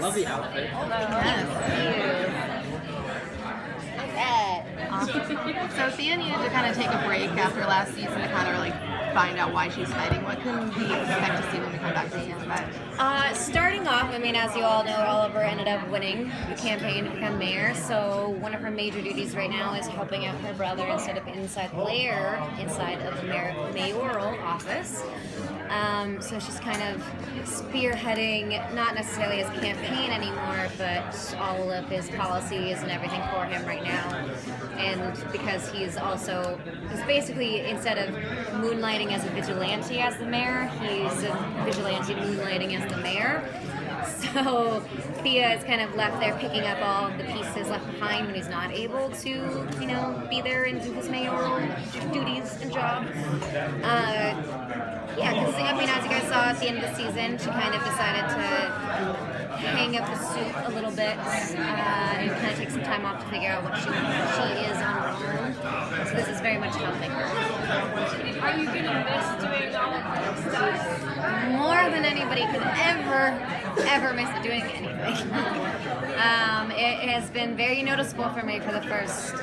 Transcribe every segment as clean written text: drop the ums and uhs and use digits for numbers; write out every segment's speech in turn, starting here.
Love the outfit. So Thea needed to kind of take a break after last season to kind of like find out why she's fighting. What can we expect to see when we come back to season 5? Starting off, I mean, as you all know, Oliver ended up winning the campaign to become mayor. So one of her major duties right now is helping out her brother instead of inside the lair, inside of the mayoral office. So she's kind of spearheading, not necessarily his campaign anymore, but all of his policies and everything for him right now. And because he's basically, instead of moonlighting as a vigilante as the mayor, he's a vigilante moonlighting as the mayor. So Thea is kind of left there picking up all of the pieces left behind when he's not able to, be there and do his mayoral duties and job. Because, as you guys saw at the end of the season, she kind of decided to hang up the suit a little bit and kind of take some time off to figure out what she is on her own. So this is very much helping her. Are you going to miss doing all of that stuff? More than anybody could ever miss doing anything. It has been very noticeable for me for the first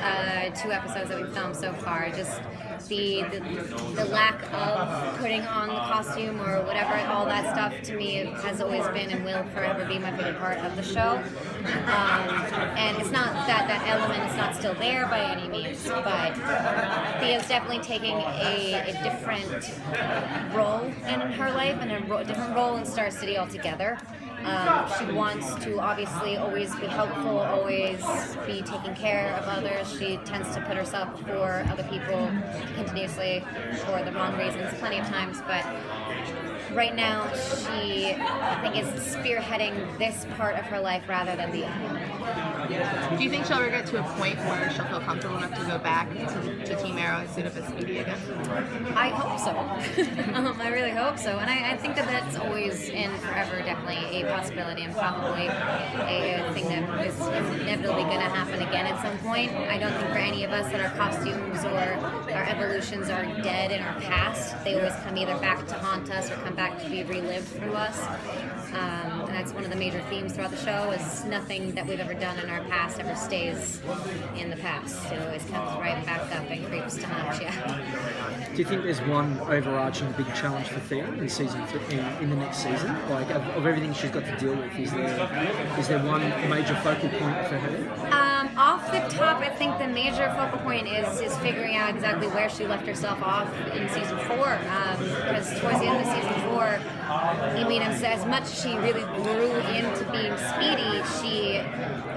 2 episodes that we've filmed so far. Just the lack of putting on the costume or whatever, all that stuff to me has always been and will forever be my favorite part of the show. And it's not that element is not still there by any means, but Thea's definitely taking a different role in her life and a different role in Star City altogether. She wants to obviously always be helpful, always be taking care of others. She tends to put herself before other people continuously for the wrong reasons plenty of times, but right now she, I think, is spearheading this part of her life rather than the other. Do you think she'll ever get to a point where she'll feel comfortable enough to go back to Team Arrow instead of SPD again? I hope so. I really hope so. And I think that's always and forever definitely a possibility and probably a thing that is inevitably going to happen again at some point. I don't think for any of us that our costumes or our evolutions are dead in our past. They always come either back to haunt us or come back to be relived through us. And that's one of the major themes throughout the show is nothing that we've ever done in our past ever stays in the past. It always comes right back up and creeps to haunt you. Do you think there's one overarching big challenge for Thea in season in the next season? Like of everything she's got to deal with, is there one major focal point for her? Off the top, I think the major focal point is figuring out exactly where she left herself off in season 4. Because towards the end of season 4, as much as she really grew into being Speedy, she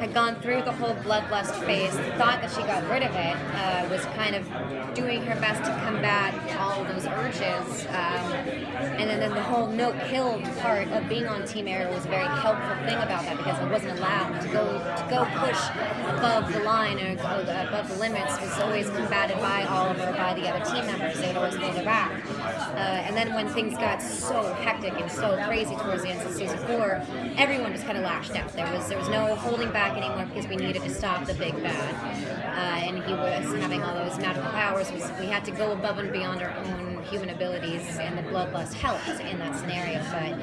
had gone through the whole bloodlust phase, thought that she got rid of it, was kind of doing her best to combat all of those urges. And then the whole no-kill part of being on Team Arrow was a very helpful thing about that because it wasn't allowed to go push above the line or above the limits. Was always combated by Oliver, by the other team members. They would always hold her back. And then when things got so hectic and so crazy towards the end of season 4, everyone just kind of lashed out. There was no holding back anymore because we needed to stop the big bad. And he was having all those magical powers. We had to go above and beyond our own human abilities, and the bloodlust helped in that scenario. But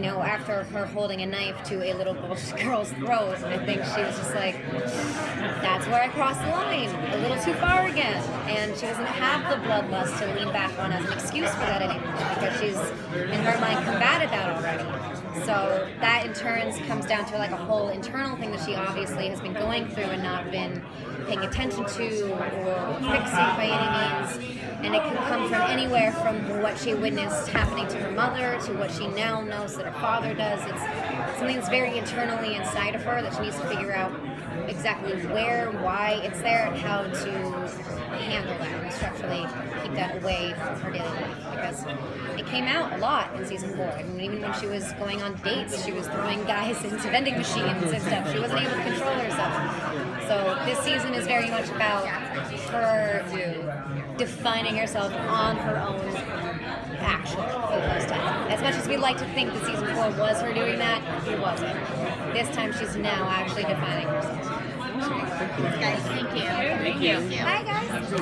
after her holding a knife to a little girl's throat, I think she was just like, that's where I crossed the line, a little too far again. And she doesn't have the bloodlust to lean back on as an excuse for that anymore because she's, in her mind, combated that already. So that in turn comes down to like a whole internal thing that she obviously has been going through and not been paying attention to or fixing by any means. And it can come from anywhere from what she witnessed happening to her mother to what she now knows that her father does. It's something that's very internally inside of her that she needs to figure out exactly where, why it's there, and how to handle that and structurally keep that away from her daily life. Because it came out a lot in season 4. I mean, even when she was going on dates, she was throwing guys into vending machines and stuff. She wasn't able to control herself. So this season is very much about her defining herself on her own action for the first time. As much as we'd like to think that season 4 was her doing that, it wasn't. This time she's now actually defining herself. Guys, thank you. Thank you. Bye, guys.